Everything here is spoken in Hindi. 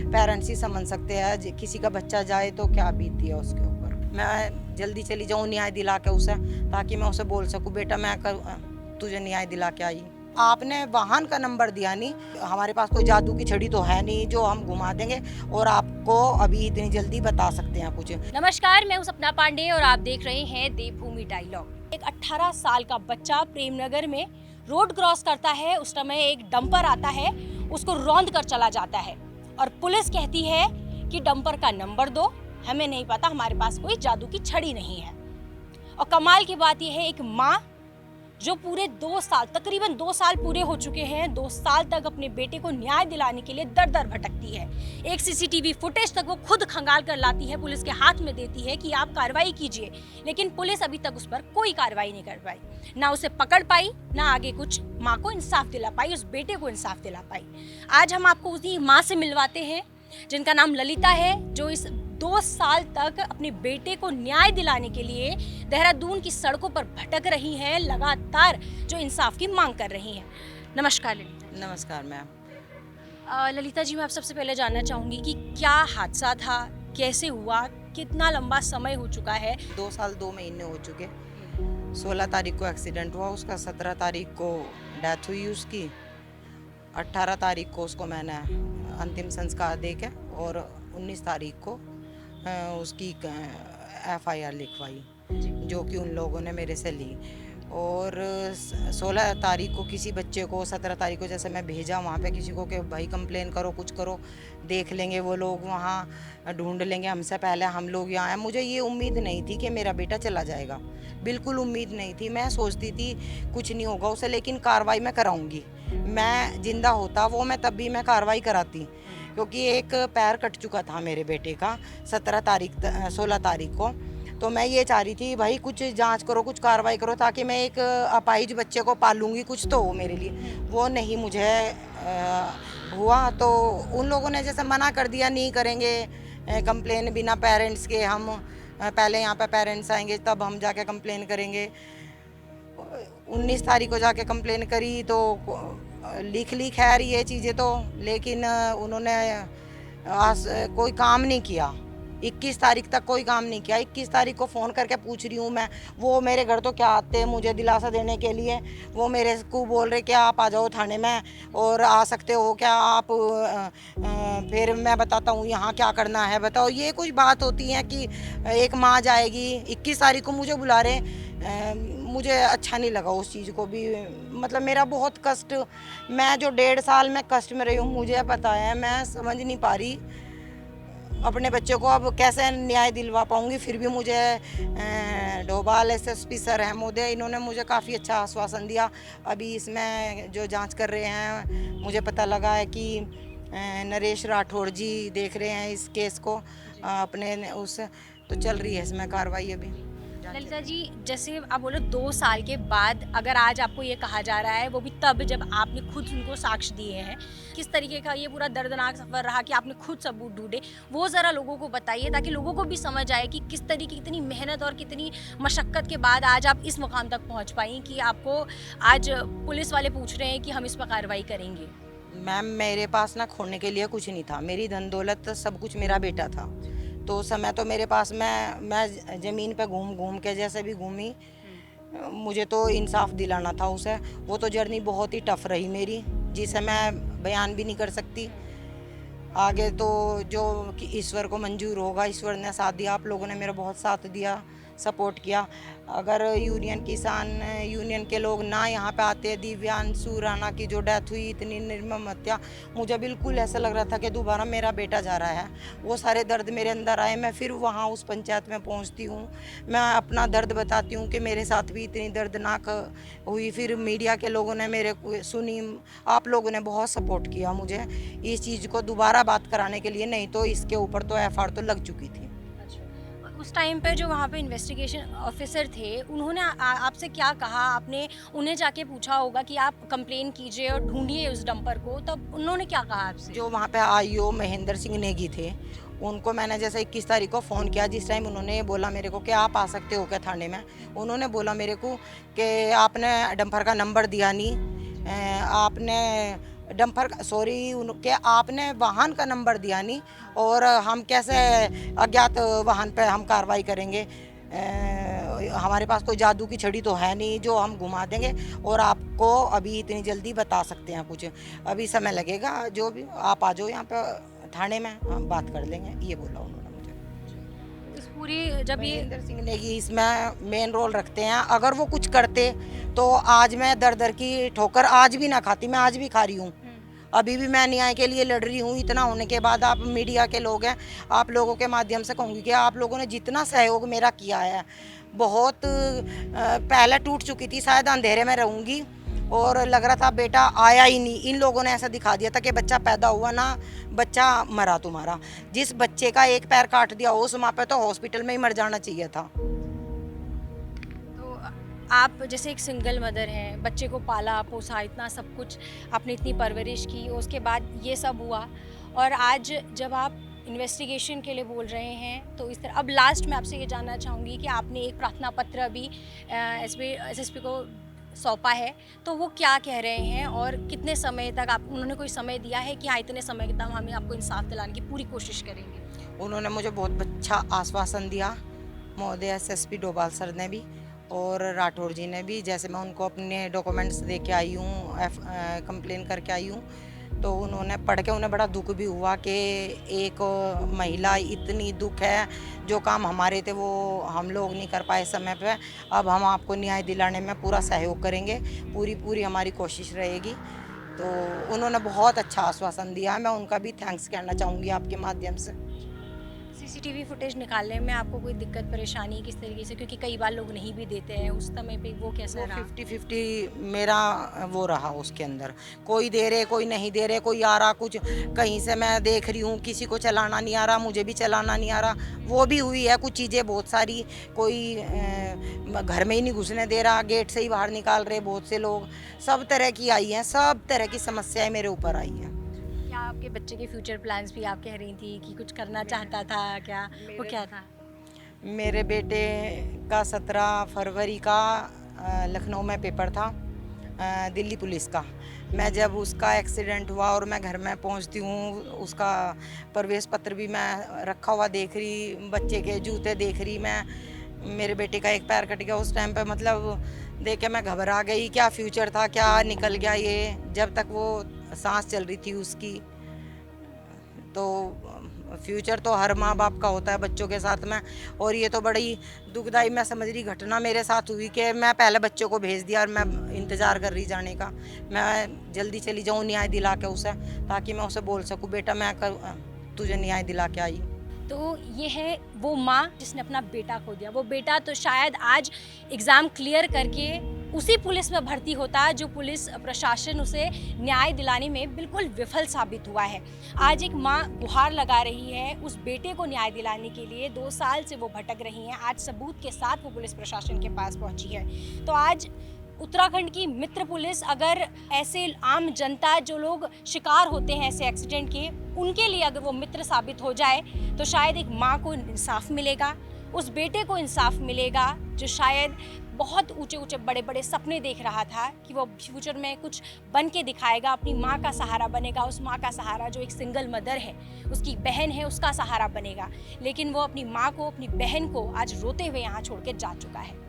पेरेंट्स ही समझ सकते हैं, किसी का बच्चा जाए तो क्या बीतती है उसके ऊपर। मैं जल्दी चली जाऊँ न्याय दिला के उसे, ताकि मैं उसे बोल सकूँ बेटा मैं तुझे न्याय दिला के आई। आपने वाहन का नंबर दिया नहीं, हमारे पास कोई जादू की छड़ी तो है नहीं जो हम घुमा देंगे और आपको अभी इतनी जल्दी बता सकते हैं कुछ। नमस्कार, मैं हूं सपना पांडे और आप देख रहे हैं देवभूमि डायलॉग। एक 18 साल का बच्चा प्रेमनगर में रोड क्रॉस करता है, उस समय एक डंपर आता है, उसको रौंद कर चला जाता है और पुलिस कहती है कि डंपर का नंबर दो, हमें नहीं पता, हमारे पास कोई जादू की छड़ी नहीं है। और कमाल की बात यह है, एक माँ जो पूरे 2 साल, तकरीबन 2 साल पूरे हो चुके हैं, 2 साल तक अपने बेटे को न्याय दिलाने के लिए दर दर भटकती है। एक सीसीटीवी फुटेज तक वो खुद खंगाल कर लाती है, पुलिस के हाथ में देती है कि आप कार्रवाई कीजिए, लेकिन पुलिस अभी तक उस पर कोई कार्रवाई नहीं कर पाई, ना उसे पकड़ पाई, ना आगे कुछ माँ को इंसाफ दिला पाई, उस बेटे को इंसाफ दिला पाई। आज हम आपको उसी माँ से मिलवाते हैं जिनका नाम ललिता है, जो इस 2 साल तक अपने बेटे को न्याय दिलाने के लिए देहरादून की सड़कों पर भटक रही हैं, लगातार जो इंसाफ की मांग कर रही हैं। नमस्कार ललिता। नमस्कार मैम। ललिता जी, मैं आप सबसे पहले जानना चाहूँगी कि क्या हादसा था, कैसे हुआ, कितना लंबा समय हो चुका है? 2 साल 2 महीने हो चुके। 16 तारीख को एक्सीडेंट हुआ उसका, 17 तारीख को डेथ हुई उसकी, 18 तारीख को उसको मैंने अंतिम संस्कार दे के और 19 तारीख को उसकी FIR लिखवाई, जो कि उन लोगों ने मेरे से ली। और 16 तारीख को किसी बच्चे को, 17 तारीख को जैसे मैं भेजा वहाँ पे किसी को कि भाई कंप्लेन करो, कुछ करो, देख लेंगे वो लोग, वहाँ ढूंढ लेंगे, हमसे पहले हम लोग यहाँ आए। मुझे ये उम्मीद नहीं थी कि मेरा बेटा चला जाएगा, बिल्कुल उम्मीद नहीं थी। मैं सोचती थी कुछ नहीं होगा उसे, लेकिन कार्रवाई मैं कराऊंगी। मैं जिंदा होता वो मैं तब भी मैं कार्रवाई कराती, क्योंकि एक पैर कट चुका था मेरे बेटे का 16 तारीख को। तो मैं ये चाह रही थी भाई कुछ जांच करो, कुछ कार्रवाई करो, ताकि मैं एक अपाहिज बच्चे को पालूंगी, कुछ तो हो मेरे लिए। वो नहीं मुझे हुआ, तो उन लोगों ने जैसे मना कर दिया, नहीं करेंगे कंप्लेन बिना पेरेंट्स के, हम पहले यहाँ पे पेरेंट्स आएंगे तब हम जाके कंप्लेन करेंगे। 19 तारीख को जाके कंप्लेन करी तो लिख ली खैर ये चीज़ें तो, लेकिन उन्होंने कोई काम नहीं किया। 21 तारीख तक कोई काम नहीं किया। 21 तारीख को फ़ोन करके पूछ रही हूँ मैं, वो मेरे घर तो क्या आते हैं मुझे दिलासा देने के लिए, वो मेरे को बोल रहे कि आप आ जाओ थाने में और आ सकते हो क्या आप, फिर मैं बताता हूँ यहाँ क्या करना है बताओ। ये कुछ बात होती है कि एक माँ जाएगी। 21 तारीख को मुझे बुला रहे, मुझे अच्छा नहीं लगा उस चीज़ को भी, मतलब मेरा बहुत कष्ट, मैं जो 1.5 साल में कष्ट में रही हूँ मुझे पता है, मैं समझ नहीं पा रही अपने बच्चे को अब कैसे न्याय दिलवा पाऊंगी। फिर भी मुझे डोभाल SSP सर हैं महोदय, इन्होंने मुझे काफ़ी अच्छा आश्वासन दिया। अभी इसमें जो जांच कर रहे हैं मुझे पता लगा है कि नरेश राठौड़ जी देख रहे हैं इस केस को अपने उस, तो चल रही है इसमें कार्रवाई अभी। ललिता जी, जैसे आप बोलो 2 साल के बाद अगर आज आपको ये कहा जा रहा है, वो भी तब जब आपने खुद उनको साक्ष्य दिए हैं, किस तरीके का ये पूरा दर्दनाक सफ़र रहा कि आपने खुद सबूत ढूंढे, वो ज़रा लोगों को बताइए ताकि लोगों को भी समझ आए कि किस तरीके की इतनी मेहनत और कितनी मशक्क़त के बाद आज आप इस मुकाम तक पहुँच पाई कि आपको आज पुलिस वाले पूछ रहे हैं कि हम इस पर कार्रवाई करेंगे। मैम मेरे पास ना खोने के लिए कुछ नहीं था, मेरी धन दौलत सब कुछ मेरा बेटा था। तो उस समय तो मेरे पास मैं ज़मीन पे घूम घूम के जैसे भी घूमी, मुझे तो इंसाफ दिलाना था उसे। वो तो जर्नी बहुत ही टफ रही मेरी, जिसे मैं बयान भी नहीं कर सकती। आगे तो जो कि ईश्वर को मंजूर होगा, ईश्वर ने साथ दिया, आप लोगों ने मेरा बहुत साथ दिया, सपोर्ट किया। अगर यूनियन किसान यूनियन के लोग ना यहाँ पे आते, दिव्यांशु राणा की जो डेथ हुई, इतनी निर्मम हत्या, मुझे बिल्कुल ऐसा लग रहा था कि दोबारा मेरा बेटा जा रहा है। वो सारे दर्द मेरे अंदर आए, मैं फिर वहाँ उस पंचायत में पहुँचती हूँ, मैं अपना दर्द बताती हूँ कि मेरे साथ भी इतनी दर्दनाक हुई। फिर मीडिया के लोगों ने मेरे को सुनी, आप लोगों ने बहुत सपोर्ट किया मुझे इस चीज़ को दोबारा बात कराने के लिए, नहीं तो इसके ऊपर तो FIR तो लग चुकी थी। उस टाइम पे जो वहाँ पे इन्वेस्टिगेशन ऑफिसर थे, उन्होंने आपसे क्या कहा? आपने उन्हें जाके पूछा होगा कि आप कंप्लेन कीजिए और ढूंढिए उस डंपर को, तब उन्होंने क्या कहा आपसे? जो वहाँ पे IO महेंद्र सिंह नेगी थे, उनको मैंने जैसे 21 तारीख को फ़ोन किया, जिस टाइम उन्होंने बोला मेरे को कि आप आ सकते हो क्या थाने में, उन्होंने बोला मेरे को कि आपने डंपर का नंबर दिया नहीं, आपने डंपर सॉरी उनके आपने वाहन का नंबर दिया नहीं, और हम कैसे अज्ञात वाहन पे हम कार्रवाई करेंगे। हमारे पास कोई जादू की छड़ी तो है नहीं जो हम घुमा देंगे और आपको अभी इतनी जल्दी बता सकते हैं कुछ, अभी समय लगेगा। जो भी आप आ जाओ यहाँ पे थाने में, हम बात कर लेंगे, ये बोला उन्होंने मुझे। इस पूरी जब ये महेंद्र सिंह ने कि इसमें मेन रोल रखते हैं। अगर वो कुछ करते तो आज मैं दर दर की ठोकर आज भी ना खाती, मैं आज भी खा रही हूँ। अभी भी मैं न्याय के लिए लड़ रही हूँ। इतना होने के बाद आप मीडिया के लोग हैं, आप लोगों के माध्यम से कहूँगी कि आप लोगों ने जितना सहयोग मेरा किया है, बहुत पहले टूट चुकी थी, शायद अंधेरे में रहूँगी और लग रहा था बेटा आया ही नहीं। इन लोगों ने ऐसा दिखा दिया था कि बच्चा पैदा हुआ ना, बच्चा मरा तुम्हारा। जिस बच्चे का एक पैर काट दिया उस माँ पे तो हॉस्पिटल में ही मर जाना चाहिए था। तो आप जैसे एक सिंगल मदर हैं, बच्चे को पाला पोसा, इतना सब कुछ आपने, इतनी परवरिश की, उसके बाद ये सब हुआ, और आज जब आप इन्वेस्टिगेशन के लिए बोल रहे हैं तो इस तरह, अब लास्ट में आपसे ये जानना चाहूँगी कि आपने एक प्रार्थना पत्र अभी एसएसपी को सौंपा है, तो वो क्या कह रहे हैं और कितने समय तक आप, उन्होंने कोई समय दिया है कि हाँ इतने समय तक हम आपको इंसाफ दिलाने की पूरी कोशिश करेंगे? उन्होंने मुझे बहुत अच्छा आश्वासन दिया, महोदय एसएसपी डोभाल सर ने भी और राठौर जी ने भी। जैसे मैं उनको अपने डॉक्यूमेंट्स दे के आई हूँ, कंप्लेन करके आई हूँ, तो उन्होंने पढ़ के उन्हें बड़ा दुख भी हुआ कि एक महिला, इतनी दुख है, जो काम हमारे थे वो हम लोग नहीं कर पाए समय पे, अब हम आपको न्याय दिलाने में पूरा सहयोग करेंगे, पूरी हमारी कोशिश रहेगी। तो उन्होंने बहुत अच्छा आश्वासन दिया है, मैं उनका भी थैंक्स कहना चाहूँगी आपके माध्यम से। सीसीटीवी फुटेज निकालने में आपको कोई दिक्कत परेशानी किस तरीके से, क्योंकि कई बार लोग नहीं भी देते हैं, उस समय पे वो कैसा रहा? 50-50 मेरा वो रहा उसके अंदर, कोई दे रहे कोई नहीं दे रहे, कोई आ रहा कुछ कहीं से मैं देख रही हूँ, किसी को चलाना नहीं आ रहा, मुझे भी चलाना नहीं आ रहा, वो भी हुई है कुछ चीज़ें बहुत सारी। कोई घर में ही नहीं घुसने दे रहा, गेट से ही बाहर निकाल रहे बहुत से लोग, सब तरह की आई हैं, सब तरह की समस्याएं मेरे ऊपर आई हैं। क्या आपके बच्चे के फ्यूचर प्लान्स भी आप कह रही थी कि कुछ करना चाहता था क्या, वो क्या था? मेरे बेटे का 17 फरवरी का लखनऊ में पेपर था, दिल्ली पुलिस का। मैं जब उसका एक्सीडेंट हुआ और मैं घर में पहुंचती हूँ, उसका प्रवेश पत्र भी मैं रखा हुआ देख रही, बच्चे के जूते देख रही मैं, मेरे बेटे का एक पैर कट गया उस टाइम पे, मतलब देख के मैं घबरा गई। क्या फ्यूचर था, क्या निकल गया ये, जब तक वो सांस चल रही थी उसकी। तो फ्यूचर तो हर माँ बाप का होता है बच्चों के साथ में, और ये तो बड़ी दुखदाई मैं समझ रही घटना मेरे साथ हुई कि मैं पहले बच्चों को भेज दिया और मैं इंतज़ार कर रही जाने का, मैं जल्दी चली जाऊँ न्याय दिला के उसे, ताकि मैं उसे बोल सकूँ बेटा मैं तुझे न्याय दिला के आई। तो ये है वो माँ जिसने अपना बेटा खो दिया। वो बेटा तो शायद आज एग्ज़ाम क्लियर करके उसी पुलिस में भर्ती होता जो पुलिस प्रशासन उसे न्याय दिलाने में बिल्कुल विफल साबित हुआ है। आज एक माँ गुहार लगा रही है उस बेटे को न्याय दिलाने के लिए, 2 साल से वो भटक रही हैं, आज सबूत के साथ वो पुलिस प्रशासन के पास पहुँची है। तो आज उत्तराखंड की मित्र पुलिस अगर ऐसे आम जनता, जो लोग शिकार होते हैं ऐसे एक्सीडेंट के, उनके लिए अगर वो मित्र साबित हो जाए तो शायद एक माँ को इंसाफ मिलेगा, उस बेटे को इंसाफ मिलेगा जो शायद बहुत ऊंचे ऊंचे बड़े बड़े सपने देख रहा था कि वो फ्यूचर में कुछ बन के दिखाएगा, अपनी माँ का सहारा बनेगा, उस माँ का सहारा जो एक सिंगल मदर है, उसकी बहन है, उसका सहारा बनेगा। लेकिन वो अपनी माँ को, अपनी बहन को आज रोते हुए यहाँ छोड़ के जा चुका है।